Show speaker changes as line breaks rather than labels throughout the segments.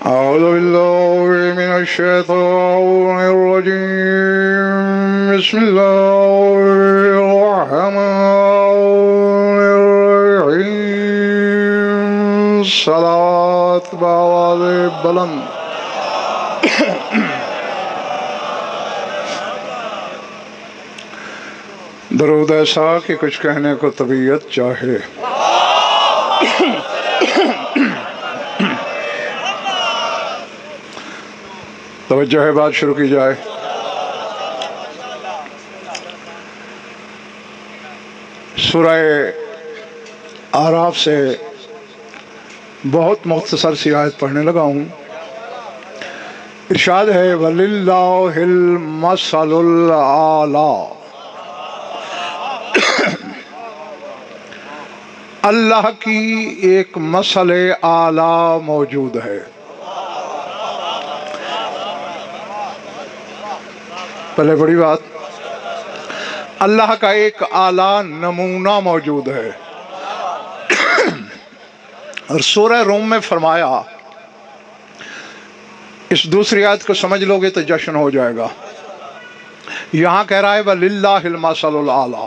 أعوذ بالله من الشيطان الرجيم بسم الله الرحمن الرحيم صلاة بآواز بلند درود ایسا کہ کچھ کہنے کو طبیعت چاہے توجہ ہے، بات شروع کی جائے۔ سورہ اعراف سے بہت مختصر سی آیت پڑھنے لگا ہوں۔ ارشاد ہے وَلِلَّهِ الْمَثَلُ الْأَعْلَىٰ، اللہ کی ایک مثل اعلیٰ موجود ہے۔ پہلے بڑی بات، اللہ کا ایک اعلیٰ نمونہ موجود ہے۔ اور سورہ روم میں فرمایا، اس دوسری آیت کو سمجھ لو گے تو جشن ہو جائے گا۔ یہاں کہہ رہا ہے وَلِلَّهِ الْمَثَلُ الْأَعْلَىٰ،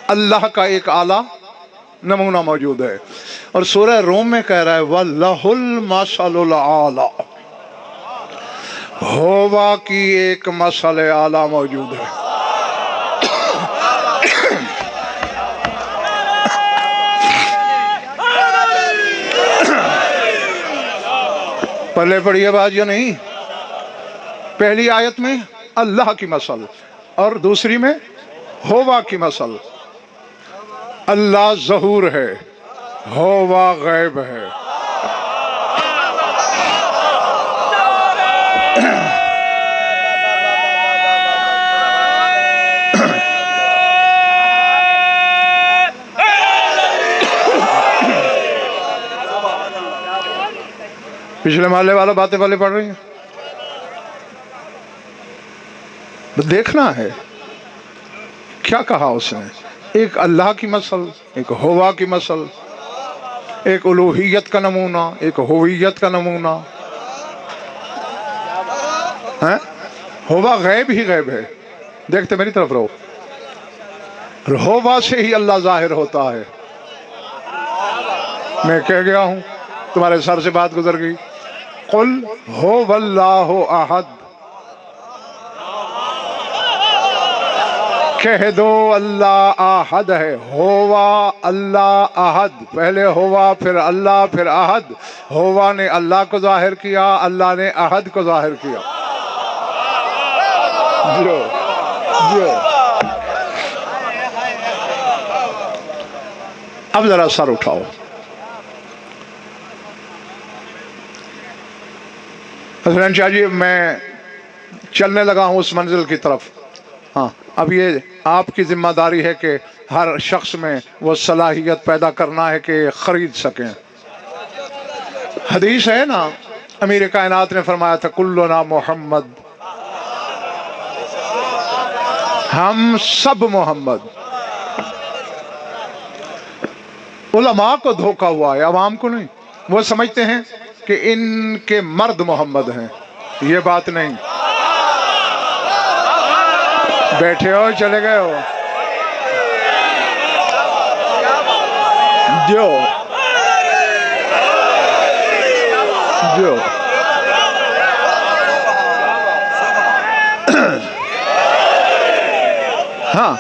اللہ کا ایک اعلیٰ نمونہ موجود ہے۔ اور سورہ روم میں کہہ رہا ہے وَلَهُ الْمَثَلُ الْأَعْلَىٰ، ہووا کی ایک مثل اعلیٰ موجود ہے۔ پہلے پڑھی ہے بات یا نہیں؟ پہلی آیت میں اللہ کی مثل اور دوسری میں ہووا کی مثل۔ اللہ ظہور ہے، ہووا غیب ہے۔ پچھلے محلے والا باتیں والے پڑھ رہی ہیں، دیکھنا ہے کیا کہا اس نے۔ ایک اللہ کی مثل، ایک ہوا کی مثل، ایک الوہیت کا نمونہ، ایک ہویت کا نمونہ۔ ہوا غیب ہی غیب ہے، دیکھتے میری طرف رہو۔ ہوا سے ہی اللہ ظاہر ہوتا ہے۔ میں کہہ گیا ہوں، تمہارے سر سے بات گزر گئی، قل هو اللہ احد، کہہ دو اللہ احد ہے۔ ہوا اللہ احد، پہلے ہوا پھر اللہ پھر احد۔ ہوا نے اللہ کو ظاہر کیا، اللہ نے احد کو ظاہر کیا۔ جو اب ذرا سر اٹھاؤ۔ حسنین شاہ جی، میں چلنے لگا ہوں اس منزل کی طرف۔ ہاں، اب یہ آپ کی ذمہ داری ہے کہ ہر شخص میں وہ صلاحیت پیدا کرنا ہے کہ خرید سکیں۔ حدیث ہے نا، امیر کائنات نے فرمایا تھا کلنا محمد، ہم سب محمد۔ علماء کو دھوکہ ہوا ہے، عوام کو نہیں۔ وہ سمجھتے ہیں کہ ان کے مرد محمد ہیں، یہ بات نہیں۔ بیٹھے ہو چلے گئے ہو؟ جو ہاں،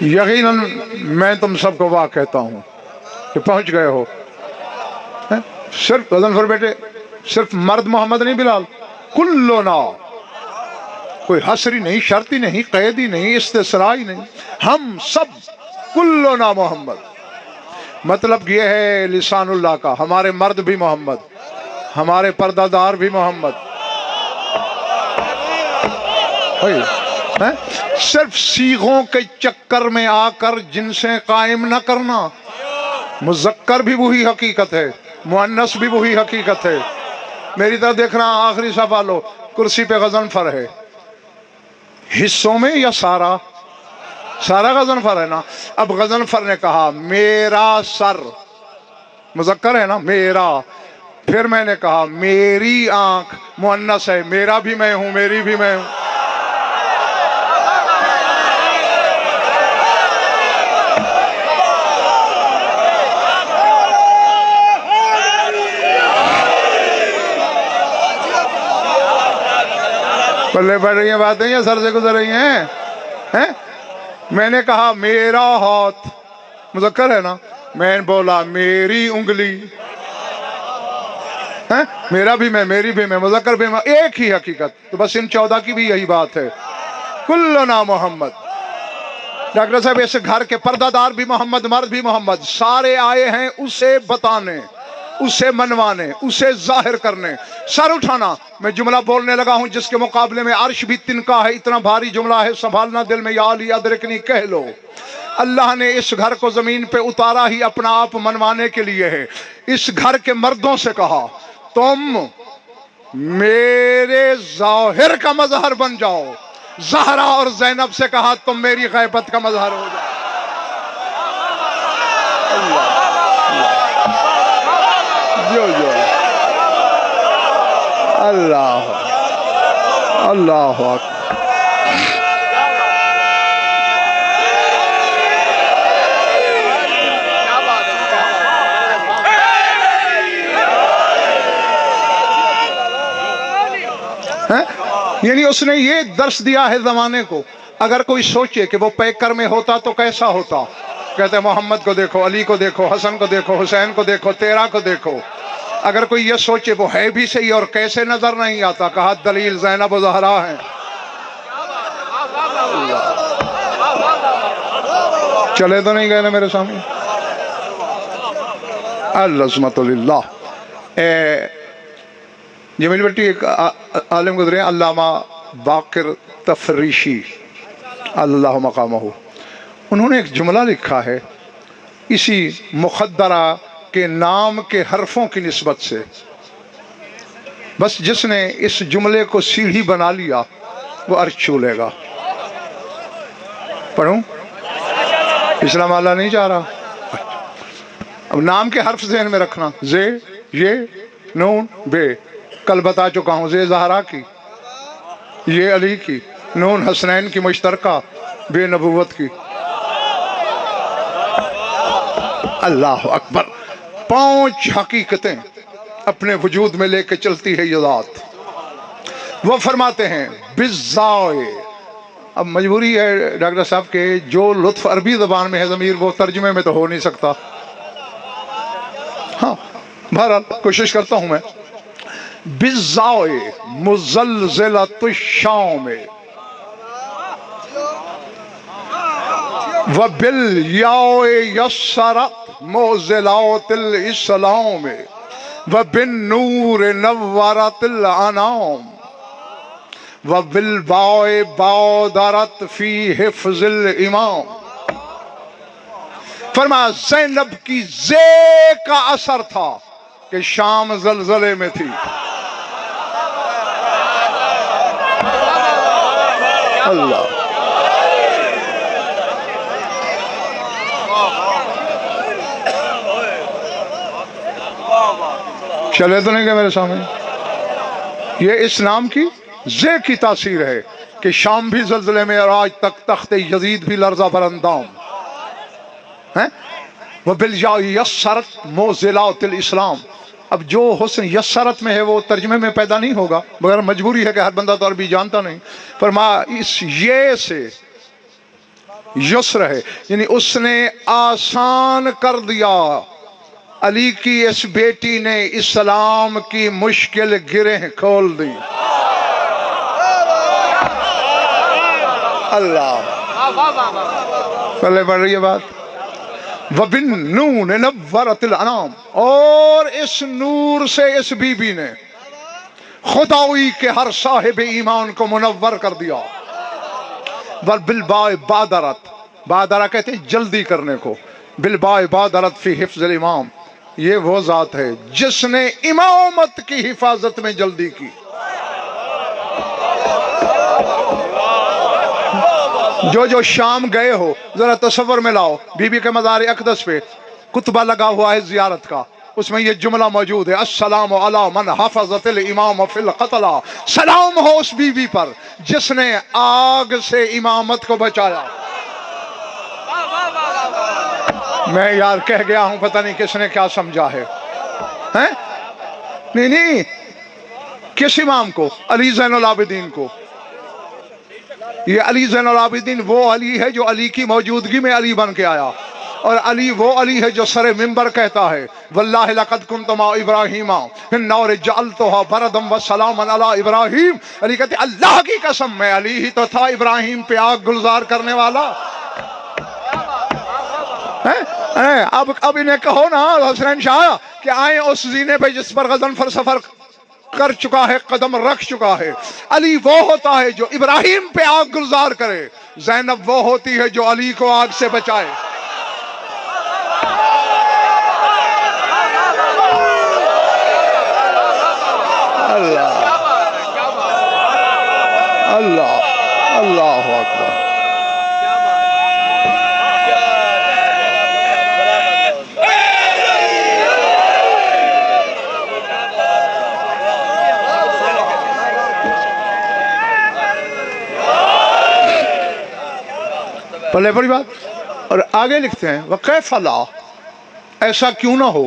یقیناً میں تم سب کو واہ کہتا ہوں کہ پہنچ گئے ہو۔ صرف غضنفر بیٹے، صرف مرد محمد نہیں بلال، کلنا، کوئی حصری نہیں، شرطی نہیں، قیدی نہیں، استثنائی نہیں، ہم سب کلنا محمد۔ مطلب یہ ہے لسان اللہ کا، ہمارے مرد بھی محمد، ہمارے پردہ دار بھی محمد۔ صرف صیغوں کے چکر میں آ کر جنسیں قائم نہ کرنا۔ مذکر بھی وہی حقیقت ہے، مؤنث بھی وہی حقیقت ہے۔ میری طرف دیکھنا، آخری صفحہ لو، کرسی پہ غضنفر ہے، حصوں میں یا سارا؟ سارا غضنفر ہے نا. اب غضنفر نے کہا میرا سر، مذکر ہے نا میرا. پھر میں نے کہا میری آنکھ، مؤنث ہے، میرا بھی میں ہوں، میری بھی میں ہوں. پلے پڑ رہی ہیں باتیں یا سر سے گزر رہی ہیں؟ میں نے کہا میرا ہاتھ، مذکر ہے نا. میں نے بولا میری انگلی، میرا بھی میں، میری بھی میں، مذکر بھی میں، ایک ہی حقیقت. تو بس ان 14 کی بھی یہی بات ہے. کلنا محمد. ڈاکٹر صاحب اس گھر کے پردہ دار بھی محمد، مرد بھی محمد، سارے آئے ہیں اسے بتانے، اسے منوانے، اسے ظاہر کرنے. سر اٹھانا. میں جملہ بولنے لگا ہوں جس کے مقابلے میں عرش بھی تنکا ہے، اتنا بھاری جملہ ہے، سنبھالنا دل میں. یا علی ادرکنی کہہ لو. اللہ نے اس گھر کو زمین پہ اتارا ہی اپنا آپ منوانے کے لیے ہے. اس گھر کے مردوں سے کہا تم میرے ظاہر کا مظہر بن جاؤ. زہرا اور زینب سے کہا تم میری غیبت کا مظہر ہو جاؤ. جو اللہ اللہ اکبر. یعنی اس نے یہ درس دیا ہے زمانے کو. اگر کوئی سوچے کہ وہ پیکر میں ہوتا تو کیسا ہوتا، کہتے محمد کو دیکھو، علی کو دیکھو، حسن کو دیکھو، حسین کو دیکھو، تیرا کو دیکھو. اگر کوئی یہ سوچے وہ ہے بھی صحیح اور کیسے نظر نہیں آتا، کہا دلیل زینب و زہرا ہیں. چلے تو نہیں گئے نا میرے سامنے. العظمت للہ. جمیل بٹی ایک عالم گزرے ہیں، علامہ باقر تفریشی اللہ مقامہ. انہوں نے ایک جملہ لکھا ہے اسی مخدرہ کے نام کے حرفوں کی نسبت سے. بس جس نے اس جملے کو سیڑھی بنا لیا وہ عرش چھو لے گا. پڑھوں؟ پچھلا مالا نہیں جا رہا. اب نام کے حرف ذہن میں رکھنا. زے، یہ، نون، بے. کل بتا چکا ہوں. زے زہرا کی، یہ علی کی، نون حسنین کی مشترکہ، بے نبوت کی. اللہ اکبر. 5 حقیقتیں اپنے وجود میں لے کے چلتی ہے یہ ذات. وہ فرماتے ہیں بالزائے. اب مجبوری ہے ڈاکٹر صاحب کہ جو لطف عربی زبان میں ہے ضمیر وہ ترجمے میں تو ہو نہیں سکتا. ہاں بہرحال کوشش کرتا ہوں میں. بالزائے مزلزلۃ الشام وبالیاء یسرت معضلات الاسلام وبالنور نورت الانام وبالباء بادرت فی حفظ الامام. فرمایا زینب کی زے کا اثر تھا کہ شام زلزلے میں تھی. اللہ. چلے تو نہیں گئے میرے سامنے. یہ اسلام کی زے کی تاثیر ہے کہ شام بھی زلزلے میں اور آج تک تخت یزید بھی لرزہ بر اندام. وَبِالْجَاءِ يَسَّرَتْ مُعْضِلَاتِ الْإِسْلام. اب جو حسن یسرت میں ہے وہ ترجمے میں پیدا نہیں ہوگا، مگر مجبوری ہے کہ ہر بندہ تو عربی جانتا نہیں. فرمایا اس یہ سے یسر ہے، یعنی اس نے آسان کر دیا. علی کی اس بیٹی نے اسلام کی مشکل گرہ کھول دی. اللہ پہلے پڑھ رہی ہے بات. وَبِالنُّونِ نَوَّرَتِ الْأَنَامِ. اور اس نور سے اس بی بی نے خداوی کے ہر صاحب ایمان کو منور کر دیا. وَبِالْبَاءِ بَادَرَتْ. بادرہ کہتے ہیں جلدی کرنے کو. بِالْبَاءِ بَادَرَتْ فِي حِفْظِ الْإِمَامِ. یہ وہ ذات ہے جس نے امامت کی حفاظت میں جلدی کی. جو شام گئے ہو ذرا تصور میں لاؤ، بی بی کے مزار اقدس پہ کتبہ لگا ہوا ہے زیارت کا، اس میں یہ جملہ موجود ہے، السلام علی من حفظت الامام فی القتلى، سلام ہو اس بی بی پر جس نے آگ سے امامت کو بچایا۔ میں یار کہہ گیا ہوں، پتہ نہیں کس نے کیا سمجھا ہے، ہیں؟ نہیں، کس امام کو؟ علی زین العابدین کو۔ یہ علی زین العابدین وہ علی ہے جو علی کی موجودگی میں علی بن کے آیا، اور علی وہ علی ہے جو سر منبر کہتا ہے واللہ لقد کنت مع ابراہیم فی النار جعلتها بردا وسلاما علی ابراہیم۔ علی کہتے اللہ کی قسم میں علی ہی تو تھا ابراہیم پہ آگ گلزار کرنے والا۔ اب انہیں کہو نا حسین شاہ کہ آئیں اس زینے پہ جس پر غضنفر سفر کر چکا ہے، قدم رکھ چکا ہے۔ علی وہ ہوتا ہے جو ابراہیم پہ آگ گلزار کرے، زینب وہ ہوتی ہے جو علی کو آگ سے بچائے۔ اللہ اللہ اللہ اکبر۔ پلے بڑی بات، اور آگے لکھتے ہیں وَكَيْفَ لَا، ایسا کیوں نہ ہو،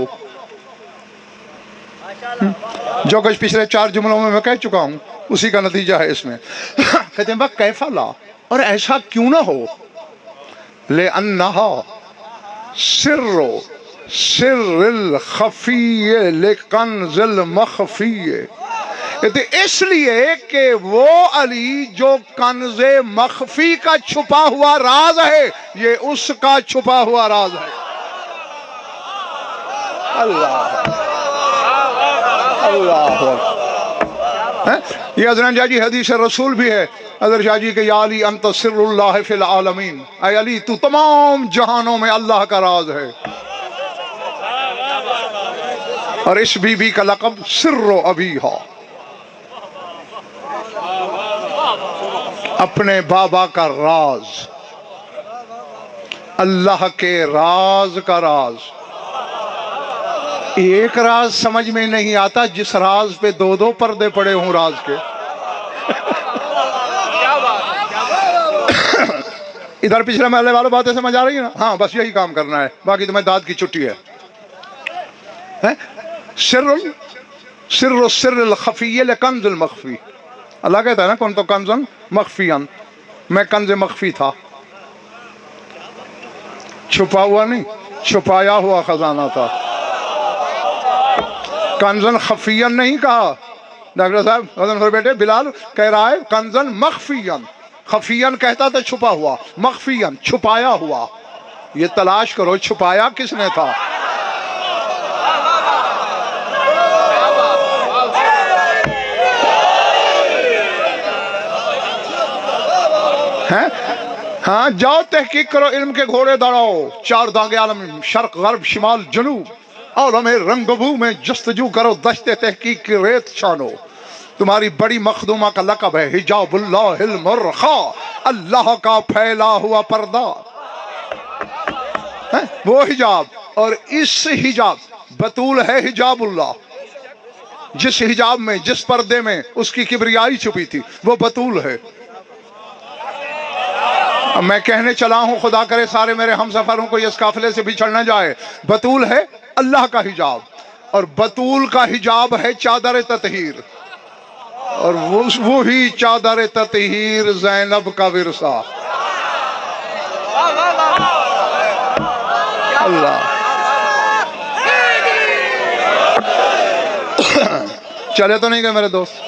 جو کچھ پچھلے 4 جملوں میں کہہ چکا ہوں اسی کا نتیجہ ہے اس میں۔ کہتے ہیں وَكَيْفَ لَا، اور ایسا کیوں نہ ہو، لِأَنَّهَا سِرُّ الْخَفِيِّ لِكَنْزِ الْمَخْفِيِّ، کہتے اس لیے کہ وہ علی جو کنز مخفی کا چھپا ہوا راز ہے، یہ اس کا چھپا ہوا راز ہے۔ اللہ اللہ۔ یہ حضرت شاہ جی حدیث رسول بھی ہے، حضرت شاہ جی کہ یا علی انت سر اللہ فی العالمین، اے علی تو تمام جہانوں میں اللہ کا راز ہے۔ اور اس بی بی کا لقب سر ابیہا، اپنے بابا کا راز، اللہ کے راز کا راز۔ ایک راز سمجھ میں نہیں آتا جس راز پہ 2 پردے پڑے ہوں راز کے۔ ادھر پچھلے محلے والوں باتیں سمجھ آ رہی ہیں نا؟ ہاں بس یہی کام کرنا ہے، باقی تمہیں داد کی چھٹی ہے۔ سر الخفی لکنز المخفی، اللہ کہتا ہے نا کون تو کنزن مخفیان، میں کنز مخفی تھا، چھپا ہوا نہیں، چھپایا ہوا خزانہ تھا۔ کنزن خفیان نہیں کہا ڈاکٹر صاحب، غضنفر بیٹے بلال کہہ رہا ہے کنزن مخفیان، خفیان کہتا تھا چھپا ہوا، مخفیان چھپایا ہوا۔ یہ تلاش کرو چھپایا کس نے تھا۔ ہاں جاؤ تحقیق کرو، علم کے گھوڑے دوڑاؤ، 4 دانگے عالم، شرق غرب شمال جنوب، عالم رنگبو میں جستجو کرو، دشت تحقیق کی ریت چھانو۔ تمہاری بڑی مخدومہ کا لقب ہے حجاب اللہ المرخا، اللہ کا پھیلا ہوا پردہ، وہ حجاب۔ اور اس حجاب، بطول ہے حجاب اللہ، جس حجاب میں جس پردے میں اس کی کبریائی چھپی تھی وہ بطول ہے۔ اب میں کہنے چلا ہوں، خدا کرے سارے میرے ہم سفروں کو اس قافلے سے بچھڑ نہ جائے، بطول ہے اللہ کا حجاب، اور بطول کا حجاب ہے چادر تطہیر، اور وہی چادر تطہیر زینب کا ورثہ۔ اللہ چلے تو نہیں گئے میرے دوست؟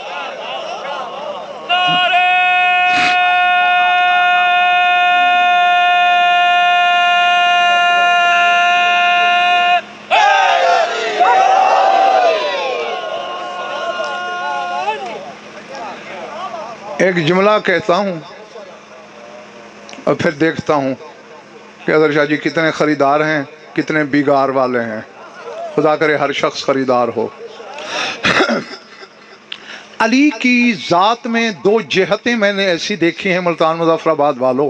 ایک جملہ کہتا ہوں اور پھر دیکھتا ہوں کہ حضرت شاہ جی کتنے خریدار ہیں، کتنے بیگار والے ہیں۔ خدا کرے ہر شخص خریدار ہو۔ علی کی ذات میں 2 جہتیں میں نے ایسی دیکھی ہیں ملتان مظفر آباد والوں،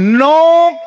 9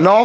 9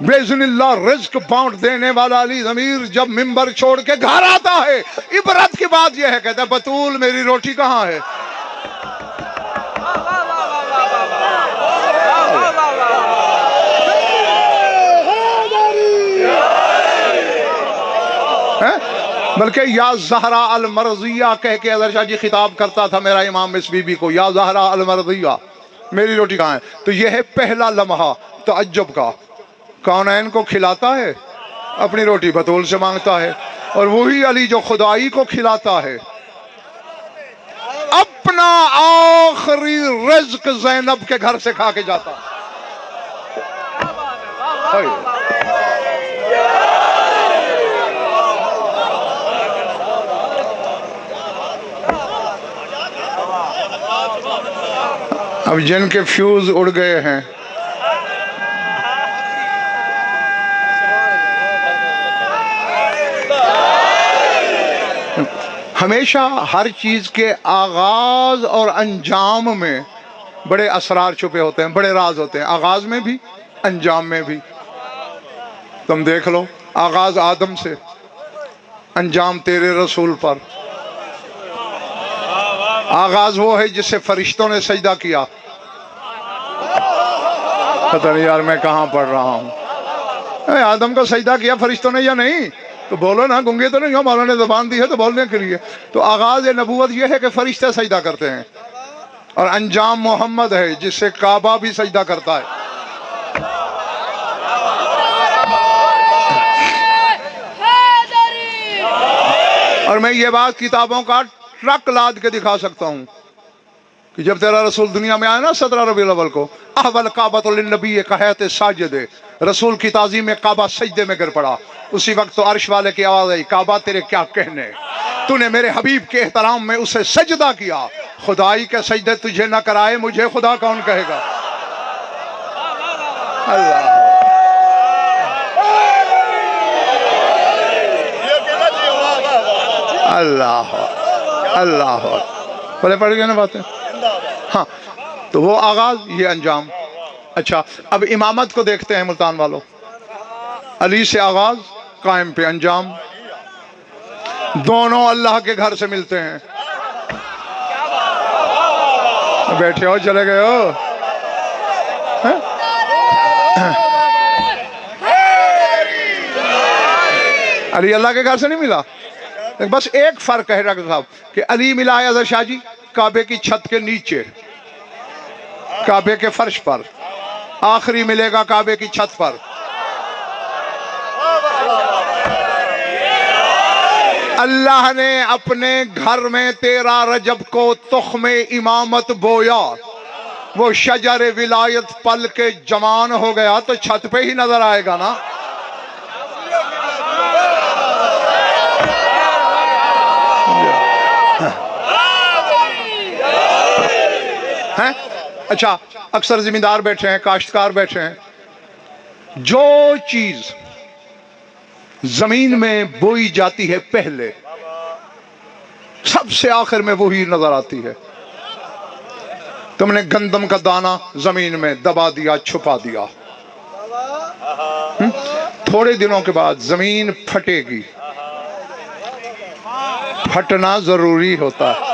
بیزن اللہ رزق بانٹ دینے والا علی ضمیر جب ممبر چھوڑ کے گھر آتا ہے، عبرت کی بات یہ ہے، کہتا ہے بطول میری روٹی کہاں ہے؟ بلکہ یا زہرا المرضیہ کہہ کے اظہر شاہ جی خطاب کرتا تھا میرا امام اس بی بی کو، یا زہرا المرضیہ میری روٹی کہاں ہے؟ تو یہ ہے پہلا لمحہ تعجب کا، کونین کو کھلاتا ہے، اپنی روٹی بطول سے مانگتا ہے، اور وہی علی جو خدائی کو کھلاتا ہے اپنا آخری رزق زینب کے گھر سے کھا کے جاتا ہے۔ اب جن کے فیوز اڑ گئے ہیں، ہمیشہ ہر چیز کے آغاز اور انجام میں بڑے اسرار چھپے ہوتے ہیں، بڑے راز ہوتے ہیں، آغاز میں بھی انجام میں بھی۔ تم دیکھ لو، آغاز آدم سے، انجام تیرے رسول پر۔ آغاز وہ ہے جس سے فرشتوں نے سجدہ کیا، پتہ نہیں یار میں کہاں پڑھ رہا ہوں، آدم کو سجدہ کیا فرشتوں نے یا نہیں؟ تو بولو نا، گنگے تو نہیں ہو، مولا نے زبان دی ہے تو بولنے کے لیے۔ تو آغاز نبوت یہ ہے کہ فرشتے سجدہ کرتے ہیں، اور انجام محمد ہے جس سے کعبہ بھی سجدہ کرتا ہے۔ اور میں یہ بات کتابوں کا ٹرک لاد کے دکھا سکتا ہوں کہ جب تیرا رسول دنیا میں آیا نا 17 ربیع الاول کو، احول کعبۃ للنبی کہیت ساجد، رسول کی تعظیم میں کعبہ سجدے میں گر پڑا۔ اسی وقت تو عرش والے کی آواز آئی، کعبہ تیرے کیا کہنے، تو نے میرے حبیب کے احترام میں اسے سجدہ کیا، خدائی کے سجدے تجھے نہ کرائے مجھے خدا کون کہے گا؟ اللہ اللہ اللہ، بولے پڑھ گئے نا باتیں؟ ہاں، تو وہ آغاز، یہ انجام۔ اچھا، اب امامت کو دیکھتے ہیں ملتان والوں، علی سے آغاز، قائم پہ انجام، دونوں اللہ کے گھر سے ملتے ہیں۔ بیٹھے ہو، چلے گئے ہو؟ علی اللہ کے گھر سے نہیں ملا، بس ایک فرق ہے ڈاکٹر صاحب کہ علی ملا ہے اظہر شاہ جی کعبے کی چھت کے نیچے، کعبے کے فرش پر، آخری ملے گا کعبے کی چھت پر۔ اللہ نے اپنے گھر میں 13 رجب کو تخم امامت بویا، وہ شجر ولایت پل کے جوان ہو گیا تو چھت پہ ہی نظر آئے گا نا۔ اچھا، اکثر زمیندار بیٹھے ہیں، کاشتکار بیٹھے ہیں، جو چیز زمین میں بوئی جاتی ہے پہلے، سب سے آخر میں وہی نظر آتی ہے۔ تم نے گندم کا دانہ زمین میں دبا دیا، چھپا دیا، تھوڑے دنوں کے بعد زمین پھٹے گی، پھٹنا ضروری ہوتا ہے۔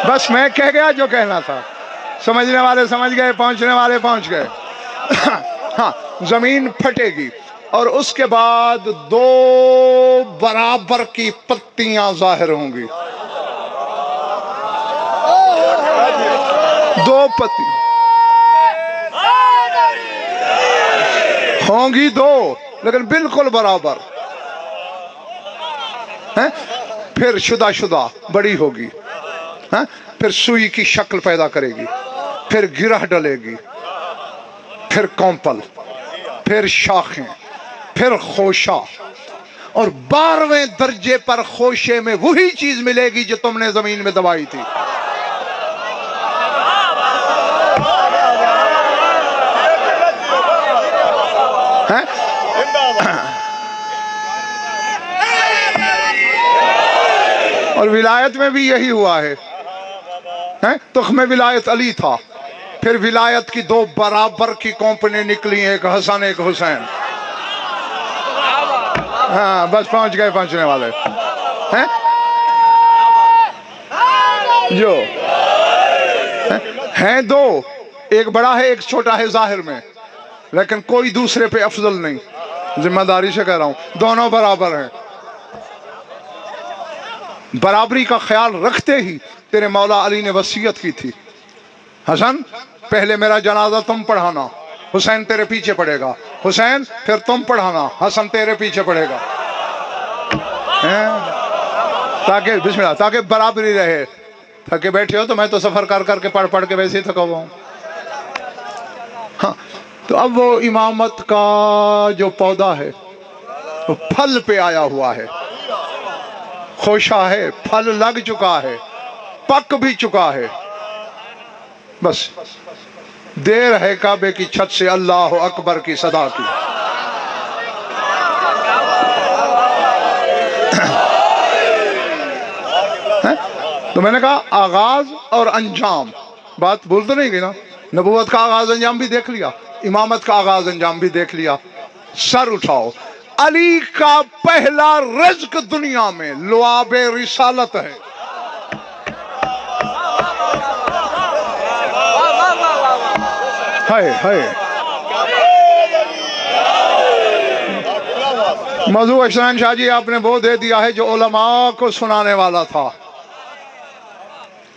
بس میں کہہ گیا جو کہنا تھا، سمجھنے والے سمجھ گئے، پہنچنے والے پہنچ گئے۔ ہاں، زمین پھٹے گی اور اس کے بعد 2 برابر کی پتیاں ظاہر ہوں گی، 2 پتیاں ہوں گی، 2 لیکن بالکل برابر، پھر شدہ بڑی ہوگی، پھر سوئی کی شکل پیدا کرے گی، پھر گرہ ڈلے گی، پھر کونپل، پھر شاخیں، پھر خوشہ، اور 12ویں درجے پر خوشے میں وہی چیز ملے گی جو تم نے زمین میں دبائی تھی۔ اور ولایت میں بھی یہی ہوا ہے، تخم ولایت علی تھا، پھر ولایت کی دو برابر کی کمپنی نکلی، ایک حسن ایک حسین. ہاں بس پہنچ گئے پہنچنے والے ہیں جو ہیں دو، ایک بڑا ہے ایک چھوٹا ہے ظاہر میں، لیکن کوئی دوسرے پہ افضل نہیں. ذمہ داری سے کہہ رہا ہوں دونوں برابر ہیں. برابری کا خیال رکھتے ہی تیرے مولا علی نے وصیت کی تھی، حسن پہلے میرا جنازہ تم پڑھانا، حسین تیرے پیچھے پڑے گا، حسین پھر تم پڑھانا، حسن تیرے پیچھے پڑے گا، تاکہ بسم اللہ تاکہ برابری رہے. تھکے بیٹھے ہو تو میں تو سفر کر کر کے پڑھ پڑھ کے ویسے ہی تھکا ہوا ہوں. ہاں تو اب وہ امامت کا جو پودا ہے وہ پھل پہ آیا ہوا ہے، خوشا ہے، پھل لگ چکا ہے، پک بھی چکا ہے. بس دیر ہے کعبے کی چھت سے اللہ اکبر کی صدا کی. تو میں نے کہا آغاز اور انجام، بات بھول تو نہیں گئی نا. نبوت کا آغاز انجام بھی دیکھ لیا، امامت کا آغاز انجام بھی دیکھ لیا. سر اٹھاؤ، علی کا پہلا رزق دنیا میں لعاب رسالت ہے. موضوع اشران شاہ جی آپ نے وہ دے دیا ہے جو علماء کو سنانے والا تھا.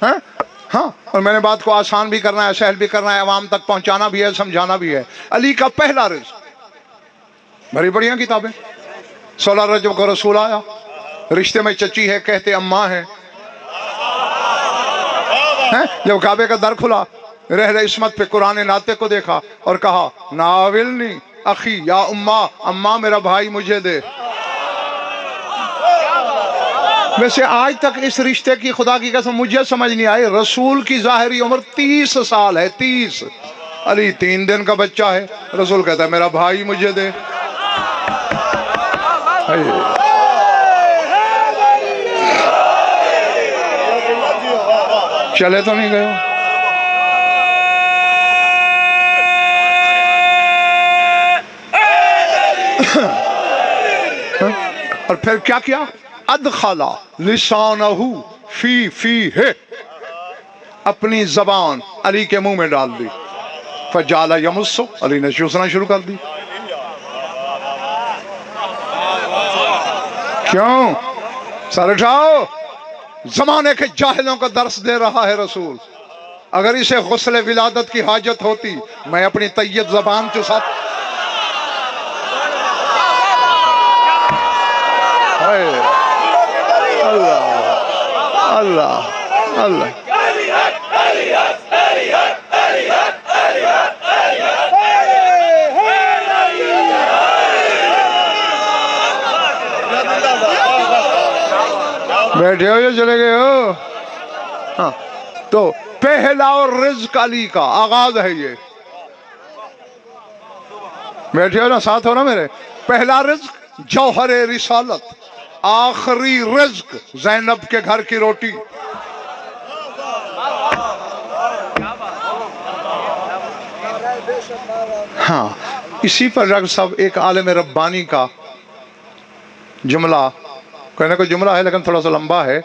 ہاں اور میں نے بات کو آسان بھی کرنا ہے، سہل بھی کرنا ہے، عوام تک پہنچانا بھی ہے، سمجھانا بھی ہے. علی کا پہلا رزق، بڑی بڑیاں کتابیں. 16 رجب کو رسول آیا، رشتے میں چچی ہے کہتے اماں ہے. جب کعبے کا در کھلا، رحل عصمت پہ قرآن ناطق کو دیکھا اور کہا ناولنی اخی یا اماں میرا بھائی مجھے دے. ویسے آج تک اس رشتے کی خدا کی قسم مجھے سمجھ نہیں آئی. رسول کی ظاہری عمر 30 سال ہے، 30. علی 3 دن کا بچہ ہے، رسول کہتا ہے میرا بھائی مجھے دے. چلے تو نہیں گئے. اور پھر کیا کیا؟ ادخلا لسانہ فی ہے، اپنی زبان علی کے منہ میں ڈال دی. فجعل یمس، علی نے چوسنا شروع کر دی. کیوں؟ سر اٹھاؤ، زمانے کے جاہلوں کو درس دے رہا ہے رسول. اگر اسے غسل ولادت کی حاجت ہوتی میں اپنی طیب زبان چوسا. اللہ اللہ اللہ. بیٹھے ہو یا چلے گئے ہو؟ ہاں تو پہلا اور رزق علی کا آغاز ہے یہ. بیٹھے ہو نا، ساتھ ہو نا میرے. پہلا رزق جوہر رسالت، آخری رزق زینب کے گھر کی روٹی. ہاں اسی پر ڈاکٹر صاحب ایک عالم ربانی کا جملہ، کہنے کو جملہ ہے لیکن تھوڑا سا لمبا ہے،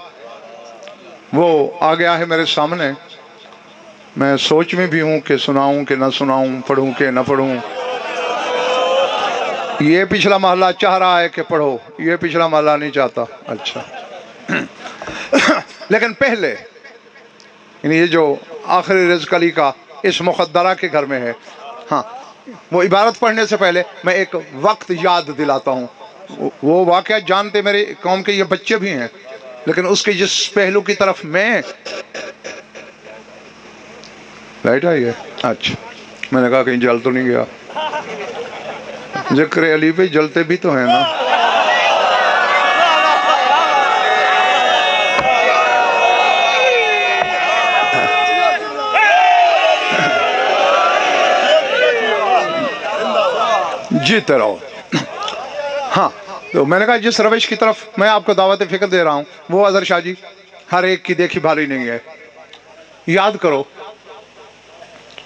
وہ آ گیا ہے میرے سامنے. میں سوچ میں بھی ہوں کہ سناؤں کہ نہ سناؤں، پڑھوں کہ نہ پڑھوں. یہ پچھلا محلہ چاہ رہا ہے کہ پڑھو، یہ پچھلا محلہ نہیں چاہتا. اچھا لیکن پہلے یعنی یہ جو آخری رزق علی کا اس مقدرہ کے گھر میں ہے. ہاں وہ عبارت پڑھنے سے پہلے میں ایک وقت یاد دلاتا ہوں. وہ واقعہ جانتے میرے قوم کے یہ بچے بھی ہیں، لیکن اس کے جس پہلو کی طرف میں لائٹ آئی ہے. اچھا میں نے کہا کہیں جل تو نہیں گیا. ذکر علی پہ جلتے بھی تو ہیں نا. جیتے رہو. ہاں تو میں نے کہا جس روش کی طرف میں آپ کو دعوت فکر دے رہا ہوں وہ اظہر شاہ جی ہر ایک کی دیکھی بھالی نہیں ہے. یاد کرو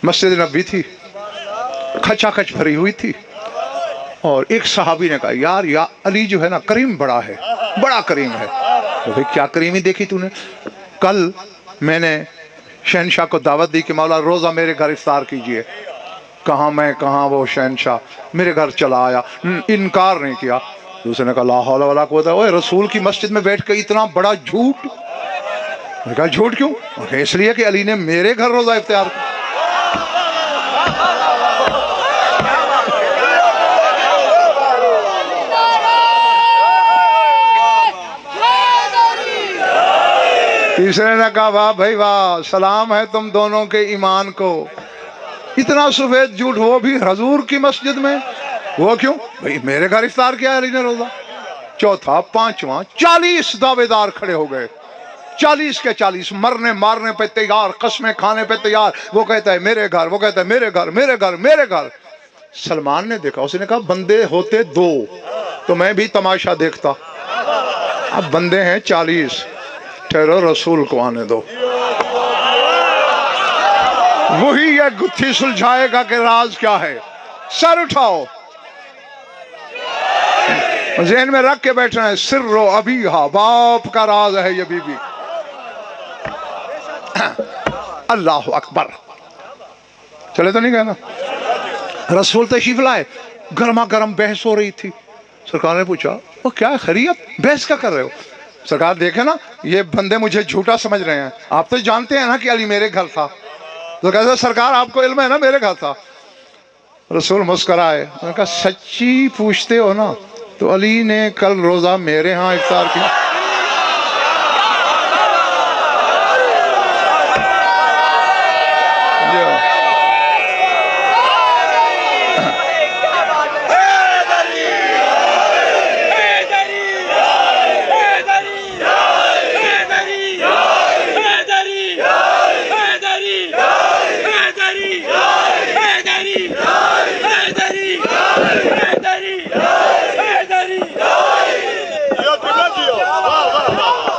مسجد نبی تھی، کھچا کھچ بھری ہوئی تھی، اور ایک صحابی نے کہا یار یا علی جو ہے نا کریم بڑا ہے، بڑا کریم ہے۔ تو بھئی کیا کریمی دیکھی تو نے؟ کل میں نے شہنشاہ کو دعوت دی کہ مولا روزہ میرے گھر افطار کیجئے، کہاں میں کہاں وہ شہنشاہ، میرے گھر چلا آیا، انکار نہیں کیا۔ دوسرے نے کہا لا حول ولا قوت، اوے رسول کی مسجد میں بیٹھ کے اتنا بڑا جھوٹ؟ میں نے کہا جھوٹ کیوں؟ اس لیے کہ علی نے میرے گھر روزہ افطار کیا۔ تیسرے نے کہا واہ بھائی واہ، سلام ہے تم دونوں کے ایمان کو، اتنا سفید جھوٹ وہ بھی حضور کی مسجد میں، وہ کیوں؟ بھئی میرے گھر افطار کیا علی نے روزہ۔ چوتھا، پانچواں، 40 دعوے دار کھڑے ہو گئے، 40 کے 40 مرنے مارنے پہ تیار، قسمیں کھانے پہ تیار۔ وہ کہتا ہے میرے گھر، وہ کہتا ہے میرے گھر، میرے گھر، میرے گھر۔ سلمان نے دیکھا، اس نے کہا بندے ہوتے 2 تو میں بھی تماشا دیکھتا، اب بندے ہیں 40، ٹھہرو رسول کو آنے دو، وہی یہ گتھی سلجھائے گا کہ راز کیا ہے۔ سر اٹھاؤ، ذہن میں رکھ کے بیٹھنا ہے، سر و ابیہا، باپ کا راز ہے یہ بی بی۔ اللہ اکبر، چلے تو نہیں گئے نا؟ رسول تشریف لائے، گرما گرم بحث ہو رہی تھی۔ سرکار نے پوچھا وہ کیا ہے، خیریت، بحث کیا کر رہے ہو؟ سرکار دیکھیں نا یہ بندے مجھے جھوٹا سمجھ رہے ہیں، آپ تو جانتے ہیں نا کہ علی میرے گھر تھا۔ تو کہتے سرکار آپ کو علم ہے نا میرے گھر تھا۔ رسول مسکرائے، انہوں نے کہا سچی پوچھتے ہو نا تو علی نے کل روزہ میرے ہاں افطار کیا۔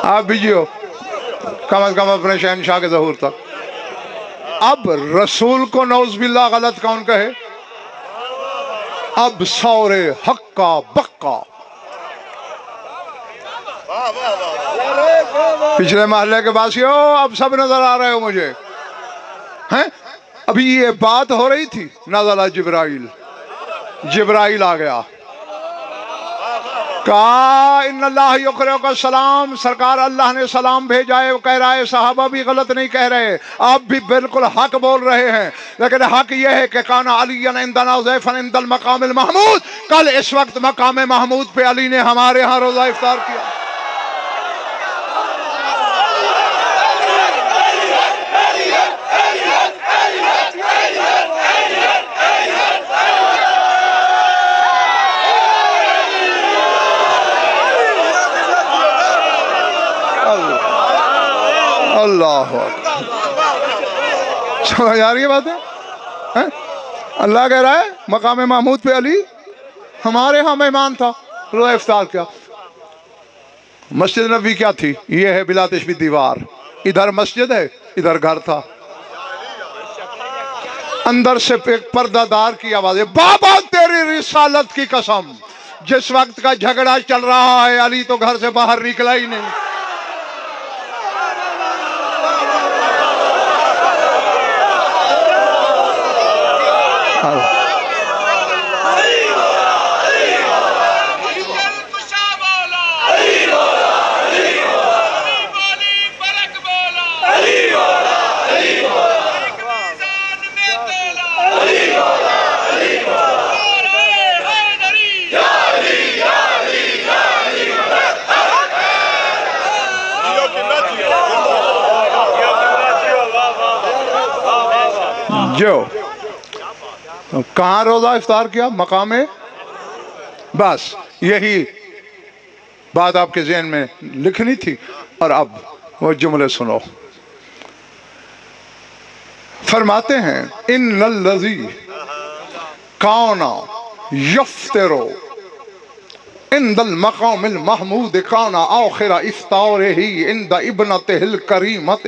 آپ بھی جیو کم از کم اپنے شہنشاہ کے ظہور تک۔ اب رسول کو نعوذ باللہ غلط کون کہے؟ اب سور حق کا بقا۔ پچھلے محلے کے باسیو اب سب نظر آ رہے ہو مجھے ہیں؟ ابھی یہ بات ہو رہی تھی، نزل جبرائیل، جبرائیل آ گیا، کہا ان اللہ یقرئک السلام، سرکار اللہ نے سلام بھیجا ہے۔ وہ کہہ رہا ہے صحابہ بھی غلط نہیں کہہ رہے، آپ بھی بالکل حق بول رہے ہیں، لیکن حق یہ ہے کہ کان علی عندنا ضیفا عند المقام المحمود، کل اس وقت مقام محمود پہ علی نے ہمارے ہاں روزہ افطار کیا۔ اللہ سمجھ آ رہی ہے بات ہے؟ اللہ کہہ رہا ہے مقام محمود پہ علی ہمارے ہاں مہمان تھا، روزہ افطار کیا۔ مسجد نبی کیا تھی؟ یہ ہے بلا تشبیہ دیوار، ادھر مسجد ہے ادھر گھر تھا۔ اندر سے ایک پردہ دار کی آواز ہے، بابا تیری رسالت کی قسم، جس وقت کا جھگڑا چل رہا ہے علی تو گھر سے باہر نکلا ہی نہیں۔ جو کہاں روزہ افطار کیا؟ مقام، بس یہی بات آپ کے ذہن میں لکھنی تھی۔ اور اب وہ جملے سنو، فرماتے ہیں ان الذی کان یفطر عند المقام المحمود کان آخر افطارہ عند ابنتہ الکریمۃ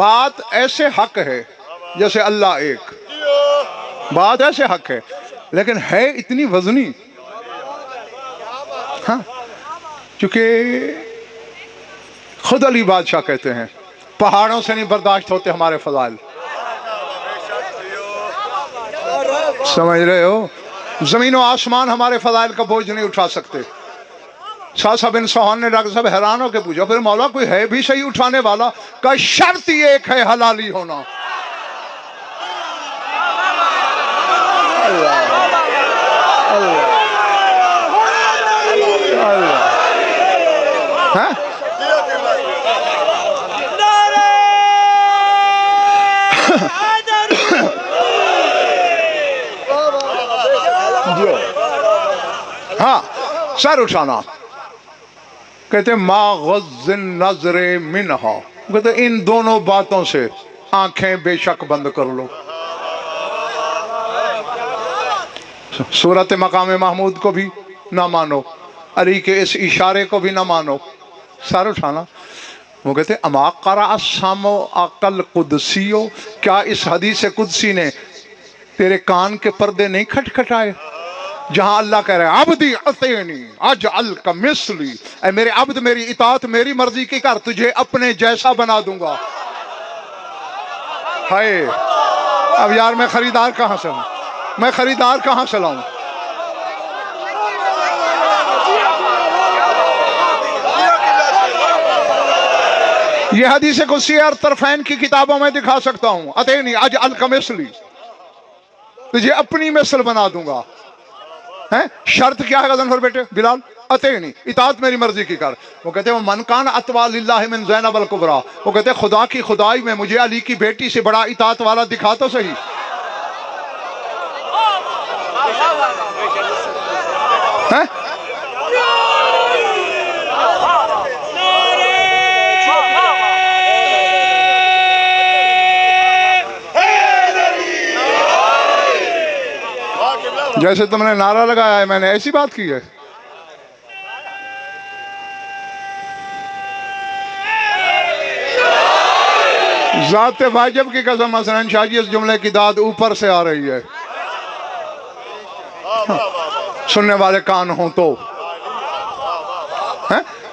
بات ایسے حق ہے جیسے اللہ ایک، بات ایسے حق ہے لیکن ہے اتنی وزنی، ہاں چونکہ خود علی بادشاہ کہتے ہیں پہاڑوں سے نہیں برداشت ہوتے ہمارے فضائل، سمجھ رہے ہو؟ زمین و آسمان ہمارے فضائل کا بوجھ نہیں اٹھا سکتے۔ ساسا بن سوہان نے ڈاکٹر صاحب حیران ہو کے پوچھا پھر مولا کوئی ہے بھی صحیح اٹھانے والا؟ کا شرط ہی ایک ہے، حلالی ہونا۔ اللہ اللہ اللہ، ہاں ہاں سر اٹھانا، کہتے ما غض النظر منہا، کہتے ان دونوں باتوں سے آنکھیں بے شک بند کر لو۔ صورت مقام محمود کو بھی نہ مانو، علی کے اس اشارے کو بھی نہ مانو، سر اٹھانا۔ وہ کہتے اما قرأ السمع عقل قدسیو، کیا اس حدیث قدسی نے تیرے کان کے پردے نہیں کھٹکھٹائے جہاں اللہ کہہ رہے ہیں عبدی اطیعنی اجعل کمثلی، اے میرے عبد میری اطاعت میری مرضی کی کر، تجھے اپنے جیسا بنا دوں گا۔ ہائے اب یار میں خریدار کہاں سے ہوں، میں خریدار کہاں سے لاؤں؟ یہ حدیث قدسی اور طرفین کی کتابوں میں دکھا سکتا ہوں، اطیعنی اجعل کمثلی، تجھے اپنی مثل بنا دوں گا۔ شرط کیا ہے غضنفر بیٹے بلال؟ اطیعنی، اطاعت میری مرضی کی کر۔ وہ کہتے ہیں من کان اتبع للہ من زینب الکبریٰ، وہ کہتے ہیں خدا کی خدائی میں مجھے علی کی بیٹی سے بڑا اطاعت والا دکھا تو صحیح۔ جیسے تم نے نعرہ لگایا ہے میں نے ایسی بات کی ہے؟ ذات واجب کی قسم مثلا شاہ جی اس جملے کی داد اوپر سے آ رہی ہے، سننے والے کان ہوں تو۔ وہ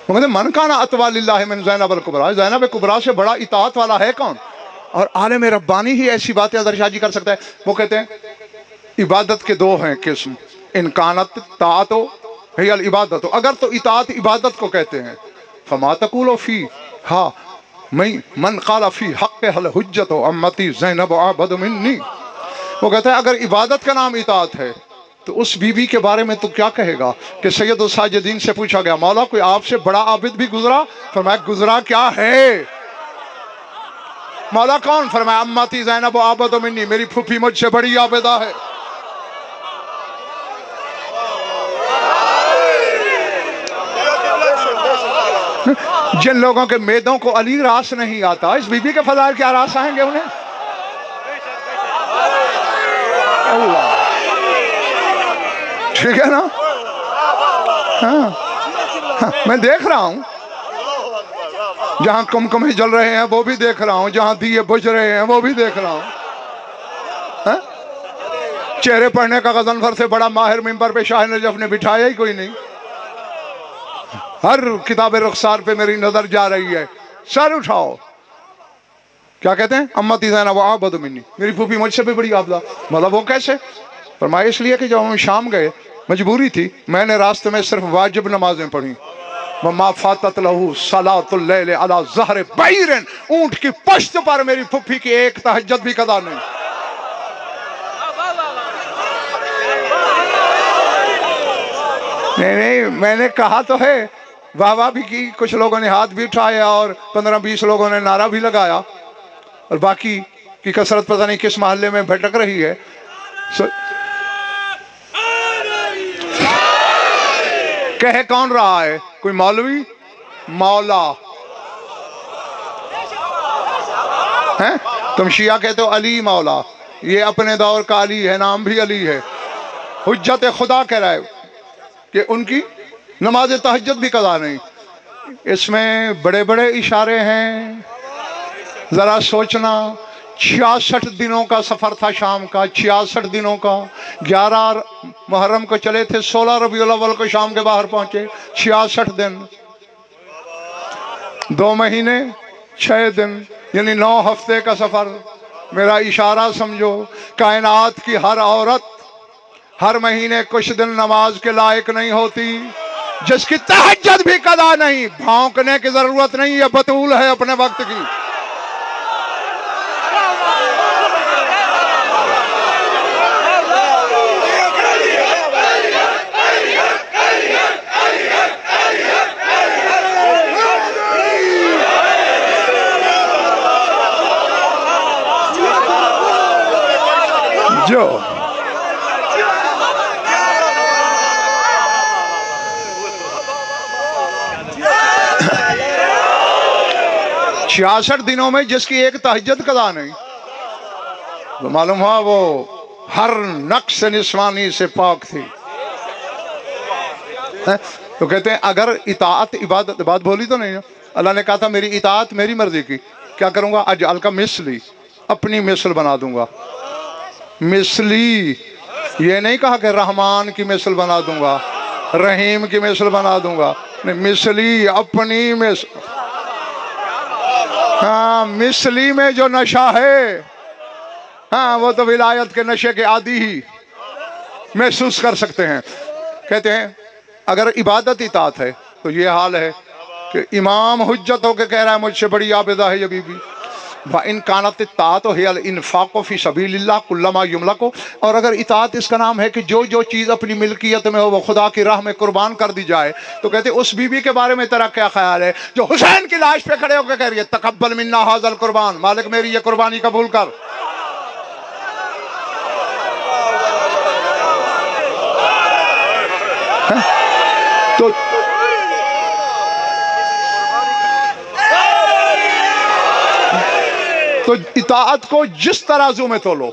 کہتے ہیں من کان اتبع للہ من زینب الکبریٰ، زینب کبریٰ سے بڑا اطاعت والا ہے کون؟ اور عالم ربانی ہی ایسی باتیں حضرت شاہ جی کر سکتا ہے۔ وہ کہتے ہیں عبادت کے دو ہیں قسم، انکانت طاعت ہی العبادت، اگر تو اطاعت عبادت کو کہتے ہیں فما تقول فی ہاں من قال فی حق الحجت امتی زینب اعبد منی، وہ کہتا ہے اگر عبادت کا نام اطاعت ہے تو اس بی بی کے بارے میں تو کیا کہے گا کہ سید الساجدین سے پوچھا گیا مولا کوئی آپ سے بڑا عابد بھی گزرا؟ فرمایا گزرا کیا ہے؟ مولا کون؟ فرمایا امتی زینب اعبد منی، میری پھوپھی مجھ سے بڑی عابدہ ہے۔ جن لوگوں کے میدوں کو علی راس نہیں آتا، اس بی بی کے فضائل کیا راس آئیں گے انہیں؟ اللہ ٹھیک ہے نا؟ ہاں میں دیکھ رہا ہوں جہاں کمکمے جل رہے ہیں وہ بھی دیکھ رہا ہوں، جہاں دیے بجھ رہے ہیں وہ بھی دیکھ رہا ہوں۔ چہرے پڑھنے کا غضنفر سے بڑا ماہر منبر پہ شاہ نجف نے بٹھایا ہی کوئی نہیں۔ ہر کتاب رخسار پہ میری نظر جا رہی ہے، سر اٹھاؤ۔ کیا کہتے ہیں؟ امتی زینب اعبد منی، میری پھوپھی مجھ سے بھی بڑی عابدہ۔ مطلب وہ کیسے؟ فرمایا اس لیے کہ جب ہم شام گئے مجبوری تھی، میں نے راستے میں صرف واجب نمازیں پڑھی، وما فاتت لہو صلاۃ اللیل علی ظہر بعیر، اونٹ کی پشت پر میری پھوپھی کی ایک تہجد بھی قضا نہیں۔ نہیں میں نے کہا تو ہے، واہ واہ بھی کی، کچھ لوگوں نے ہاتھ بھی اٹھایا اور 15-20 لوگوں نے نعرہ بھی لگایا، اور باقی کی کثرت پتہ نہیں کس محلے میں بھٹک رہی ہے۔ کہہ کون رہا ہے؟ کوئی مولوی؟ مولا ہیں؟ تم شیعہ کہتے ہو علی مولا، یہ اپنے دور کا علی ہے، نام بھی علی ہے۔ حجت خدا کہہ رہا ہے کہ ان کی نماز تہجد بھی قضا نہیں۔ اس میں بڑے بڑے اشارے ہیں، ذرا سوچنا، 66 دنوں کا سفر تھا شام کا، 66 دنوں کا، 11 محرم کو چلے تھے، 16 ربیع الاول کو شام کے باہر پہنچے، 66 دن، 2 مہینے 6 دن، یعنی 9 ہفتے کا سفر۔ میرا اشارہ سمجھو، کائنات کی ہر عورت ہر مہینے کچھ دن نماز کے لائق نہیں ہوتی، جس کی تہجد بھی قضا نہیں، بھونکنے کی ضرورت نہیں، یہ بطول ہے اپنے وقت کی۔ جو 66 دنوں میں جس کی ایک تہجد قضا نہیں، تو معلوم ہوا وہ ہر نقص نسوانی سے پاک تھی۔ تو کہتے ہیں اگر اطاعت عبادت، بات بولی تو نہیں، اللہ نے کہا تھا میری اطاعت میری مرضی کی، کیا کروں گا؟ اجعل کا مثلی، اپنی مثل بنا دوں گا۔ مثلی، یہ نہیں کہا کہ رحمان کی مثل بنا دوں گا، رحیم کی مثل بنا دوں گا، مثلی، اپنی مثل۔ ہاں، مثلی میں جو نشہ ہے، ہاں وہ تو ولایت کے نشے کے عادی ہی محسوس کر سکتے ہیں۔ کہتے ہیں اگر عبادت اطاعت ہے تو یہ حال ہے کہ امام حجت ہو کے کہہ رہا ہے مجھ سے بڑی عابدہ ہے یہ بی بی۔ وَإِن كَانَتِ الطَّاعَةُ هِيَ الْإِنفَاقُ فِي سَبِيلِ اللَّهِ كُلَّمَا يُمْلَكُ، اور اگر اطاعت اس کا نام ہے کہ جو جو چیز اپنی ملکیت میں ہو وہ خدا کی راہ میں قربان کر دی جائے، تو کہتے ہیں اس بی بی کے بارے میں تیرا کیا خیال ہے جو حسین کی لاش پہ کھڑے ہو کے کہہ رہی ہے تقبل منا ھذا القربان، مالک میری یہ قربانی قبول کر۔ تو اطاعت کو جس ترازو میں تولو،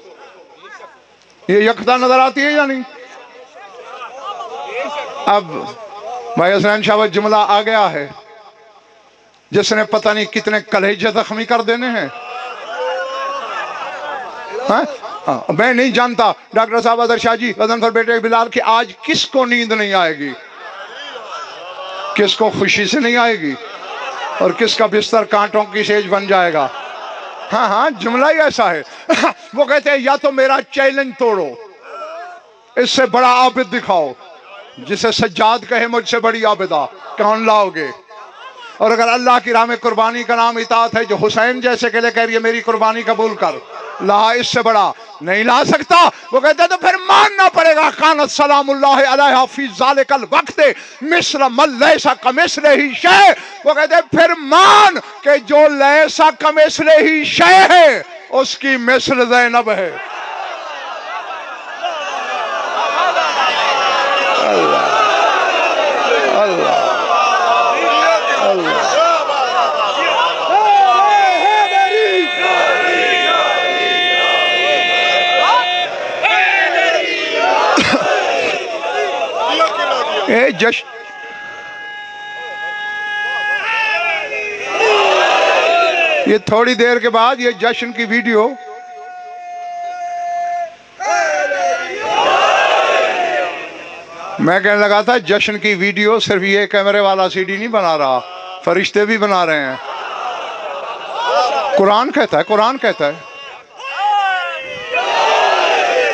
یہ یکتا نظر آتی ہے یا نہیں؟ اب بھائی حسین شاہ جملہ آ گیا ہے جس نے پتہ نہیں کتنے کلیجے زخمی کر دینے ہیں۔ میں نہیں جانتا ڈاکٹر صاحب اظہر شاہ جی غضنفر بیٹے بلال کہ آج کس کو نیند نہیں آئے گی، کس کو خوشی سے نہیں آئے گی، اور کس کا بستر کانٹوں کی سیج بن جائے گا۔ ہاں ہاں، جملہ ہی ایسا ہے۔ وہ کہتے ہیں یا تو میرا چیلنج توڑو، اس سے بڑا عابد دکھاؤ، جسے سجاد کہے مجھ سے بڑی عابدہ کون لاؤ گے؟ اور اگر اللہ کی راہ میں قربانی کا نام اطاعت ہے جو حسین جیسے کے لئے کہہ رہی ہے میری قربانی قبول کر، لا اس سے بڑا نہیں لا سکتا۔ وہ کہتے ہیں تو پھر ماننا پڑے گا کانت سلام اللہ علیہ فی ذالک الوقت مثل من لیس کمثلہ شیء۔ وہ کہتے ہیں پھر مان کہ جو لیس کمثلہ شیء ہے اس کی مثل زینب ہے۔ جشن یہ تھوڑی دیر کے بعد یہ جشن کی ویڈیو میں کہنے لگا تھا جشن کی ویڈیو صرف یہ کیمرے والا سی ڈی نہیں بنا رہا، فرشتے بھی بنا رہے ہیں۔ قرآن کہتا ہے، قرآن کہتا ہے،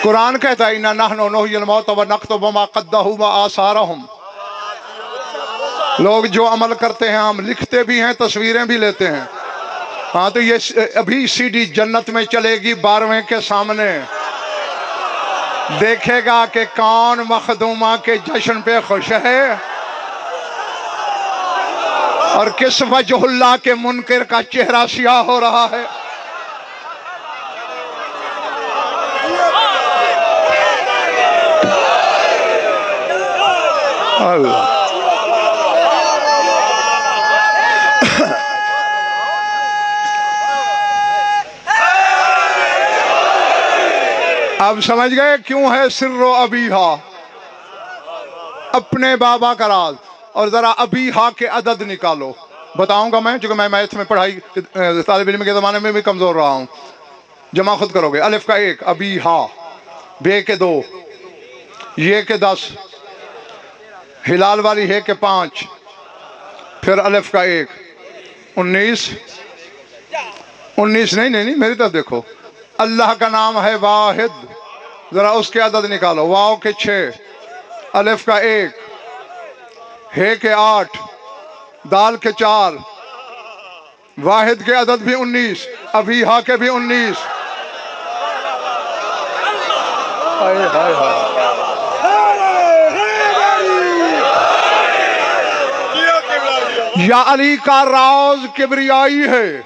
قرآن کہتا ہے اِنَّا نَحْنُ نُحْيِي الْمَوْتَ وَنَكْتُبُ مَا قَدَّمُوا وَآثَارَهُمْ۔ لوگ جو عمل کرتے ہیں ہم لکھتے بھی ہیں، تصویریں بھی لیتے ہیں۔ ہاں تو یہ ابھی سی ڈی جنت میں چلے گی 12ویں کے سامنے، دیکھے گا کہ کون مخدومہ کے جشن پہ خوش ہے اور کس وجہ اللہ کے منکر کا چہرہ سیاہ ہو رہا ہے۔ اللہ اب سمجھ گئے کیوں ہے سر و ابیہا، اپنے بابا کا راز۔ اور ذرا ابیہا کے عدد نکالو، بتاؤں گا میں، چونکہ میں میتھ میں پڑھائی طالب علم کے زمانے میں بھی کمزور رہا ہوں. جمع خود کرو گے. الف کا 1 ابھی ہا، بے کے 2، یہ کے 10، ہلال والی ہے کے 5، پھر الف کا 1 19. 19 نہیں میری طرف دیکھو. اللہ کا نام ہے واحد، ذرا اس کے عدد نکالو. واو کے 6، الف کا 1، ہے کے 8، دال کے 4، واحد کے عدد بھی 19، ابھی ہا کے بھی 19. ہائے ہائے ہائے. یا علی کا راز کبریائی ہے،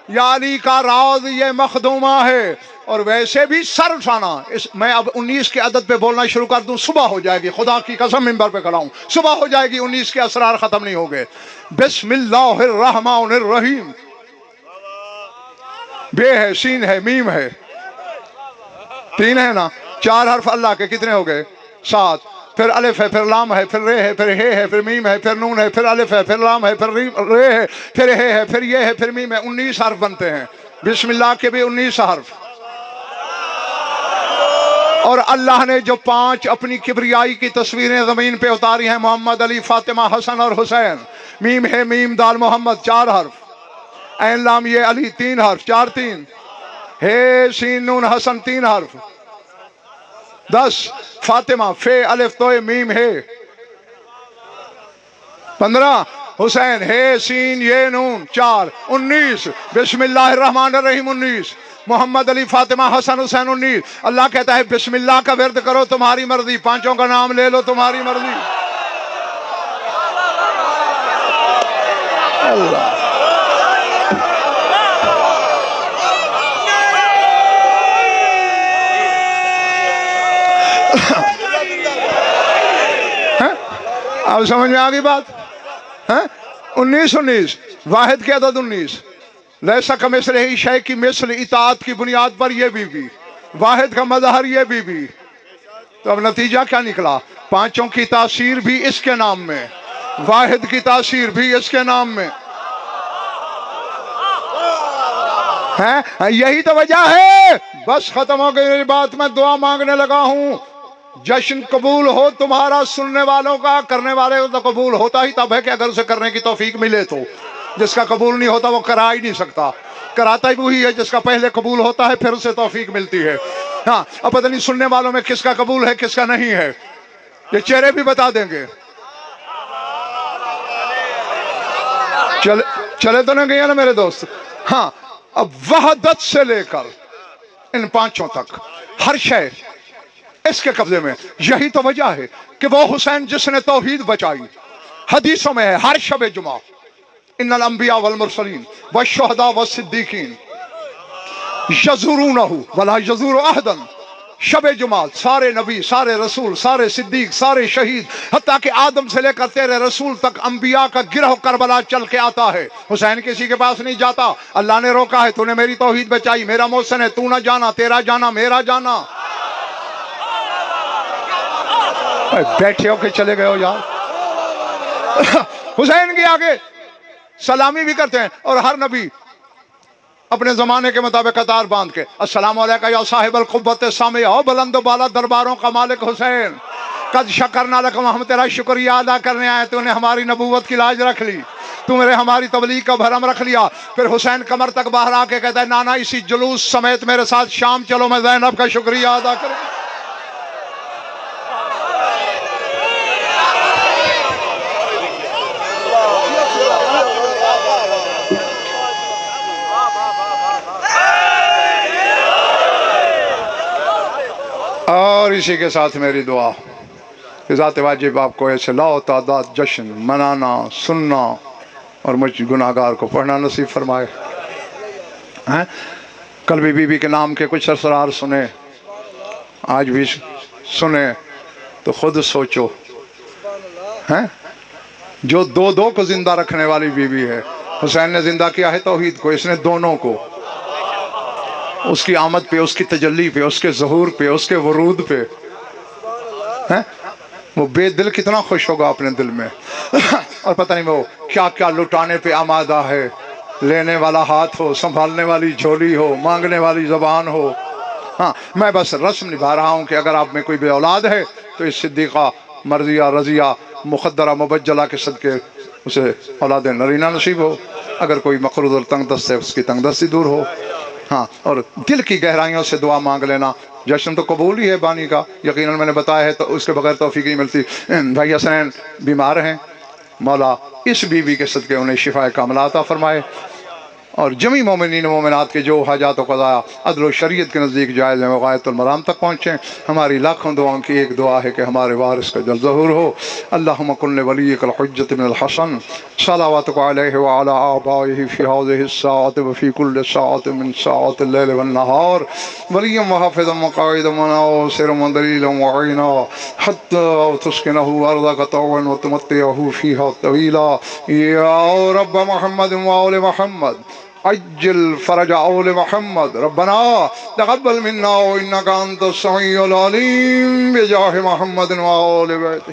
یا علی کا راز یہ مخدومہ ہے. اور ویسے بھی سر اٹھانا. میں اب 19 کے عدد پہ بولنا شروع کر دوں، صبح ہو جائے گی، خدا کی قسم منبر پہ کھڑا ہوں، صبح ہو جائے گی، 19 کے اسرار ختم نہیں ہو گئے. بسم اللہ الرحمن الرحیم. بے ہے، سین ہے، میم ہے، 3 ہے نا. 4 حرف اللہ کے کتنے ہو گئے؟ 7. پھر الف ہے، پھر لام ہے، پھر رے ہے، پھر ہے ہے، پھر میم ہے، پھر نون ہے، پھر الف ہے، پھر لام ہے، پھر رے ہے، پھر ہے، پھر یہ ہے، پھر میم ہے. 19 حرف بنتے ہیں. بسم اللہ کے بھی 19 حرف. اور اللہ نے جو 5 اپنی کبریائی کی تصویریں زمین پہ اتاری ہیں، محمد علی، فاطمہ، حسن اور حسین. میم ہے، میم دال محمد 4 حرف، عین لام یہ علی 3 حرف، 4 3، ہے سین نون حسن 3 حرف، 10. فاطمہ فے الف توئے میم ہے 15. حسین ہے سین یہ نون 4 19. بسم اللہ الرحمن الرحیم 19. محمد علی، فاطمہ، حسن، حسین 19. اللہ کہتا ہے بسم اللہ کا ورد کرو تمہاری مرضی، 5 کا نام لے لو تمہاری مرضی. اللہ اب سمجھ میں آگئی بات؟ 19 واحد کے عدد 19. لیسا کمثلہ شیء کی مثل، اطاعت کی بنیاد پر یہ بھی واحد کا مظہر یہ بھی. تو اب نتیجہ کیا نکلا؟ 5 کی تاثیر بھی اس کے نام میں، واحد کی تاثیر بھی اس کے نام میں. یہی تو وجہ ہے. بس ختم ہو گئی میری بات، میں دعا مانگنے لگا ہوں. جشن قبول ہو تمہارا، سننے والوں کا، کرنے والے تو قبول ہوتا ہی تب ہے کہ اگر اسے کرنے کی توفیق ملے تو. جس کا قبول نہیں ہوتا وہ کرا ہی نہیں سکتا. کراتا ہی وہی ہے جس کا پہلے قبول ہوتا ہے، پھر اسے توفیق ملتی ہے. ہاں اب پتہ نہیں سننے والوں میں کس کا قبول ہے کس کا نہیں ہے، یہ چہرے بھی بتا دیں گے. چلے تو نہیں گئے نا میرے دوست. ہاں اب وحدت سے لے کر ان 5 تک ہر شے اس کے قبضے میں. یہی تو وجہ ہے کہ وہ حسین جس نے توحید بچائی، حدیثوں میں ہے ہر شب جمعہ ان الانبیاء والمرسلین والشہداء والصدیقین یزورونہ ولا یزور احدا. شب جمعہ سارے نبی، سارے رسول، سارے صدیق، سارے شہید، حتیٰ کہ آدم سے لے کر تیرے رسول تک انبیاء کا گروہ کربلا چل کے آتا ہے. حسین کسی کے پاس نہیں جاتا. اللہ نے روکا ہے، تو نے میری توحید بچائی، میرا محسن ہے، تو نہ جانا، تیرا جانا میرا جانا. بیٹھے ہو کہ چلے گئے ہو یار؟ حسین کے آگے سلامی بھی کرتے ہیں، اور ہر نبی اپنے زمانے کے مطابق قطار باندھ کے السلام علیکہ یا صاحب القوت السامعہ، بلند و بالا درباروں کا مالک حسین، قد شکرنا لکم، ہم تیرا شکریہ ادا کرنے آئے، تو نے ہماری نبوت کی لاج رکھ لی، تو نے ہماری تبلیغ کا بھرم رکھ لیا. پھر حسین کمر تک باہر آ کے کہتا ہے نانا اسی جلوس سمیت میرے ساتھ شام چلو، میں زینب کا شکریہ ادا کروں. اور اسی کے ساتھ میری دعا کہ ذات واجب آپ کو ایسے لا تعداد جشن منانا، سننا اور مجھ گناہگار کو پڑھنا نصیب فرمائے. کل بھی بی بی کے نام کے کچھ اسرار سنے، آج بھی سنے، تو خود سوچو جو دو کو زندہ رکھنے والی بی بی ہے. حسین نے زندہ کیا ہے توحید کو، اس نے دونوں کو، اس کی آمد پہ، اس کی تجلی پہ، اس کے ظہور پہ، اس کے ورود پہ. وہ بے دل کتنا خوش ہوگا اپنے دل میں اور پتہ نہیں وہ کیا کیا لٹانے پہ آمادہ ہے، لینے والا ہاتھ ہو، سنبھالنے والی جھولی ہو، مانگنے والی زبان ہو۔ ہاں میں بس رسم نبھا رہا ہوں کہ اگر آپ میں کوئی بے اولاد ہے تو اس صدیقہ مرضیہ رضیہ مقدرہ مبجلہ کے صدقے اسے اولاد نرینہ نصیب ہو، اگر کوئی مقروض اور تنگ دست ہے اس کی تنگ دستی دور ہو۔ ہاں اور دل کی گہرائیوں سے دعا مانگ لینا، جشن تو قبول ہی ہے بانی کا، یقیناً میں نے بتایا ہے، تو اس کے بغیر توفیق نہیں ملتی۔ بھائی حسنین بیمار ہیں، مولا اس بیوی کے صدقے انہیں شفا کاملہ عطا فرمائے، اور جمی مومنین و مومنات کے جو حاجات و قضایا عدل و شریعت کے نزدیک جائز ہیں وہ غایت المرام تک پہنچیں۔ ہماری لاکھوں دعاؤں کی ایک دعا ہے کہ ہمارے وارث کا جلد ظہور ہو۔ اللہم کن لولیک الحجت بن الحسن صلواتک علیہ وعلی آبائہ فی هذه الساعة وفی کل ساعة من ساعات اللیل والنہار ولیا وحافظا وقائدا وناصرا ودلیلا وعینا حتی تسکنہ ارضک طوعا وتمتعہ فیہا طویلا یا رب محمد وآل محمد عجل فرج آل محمد ربنا تقبل منا انك انت السميع العليم بجاه محمد وآل بیتہ۔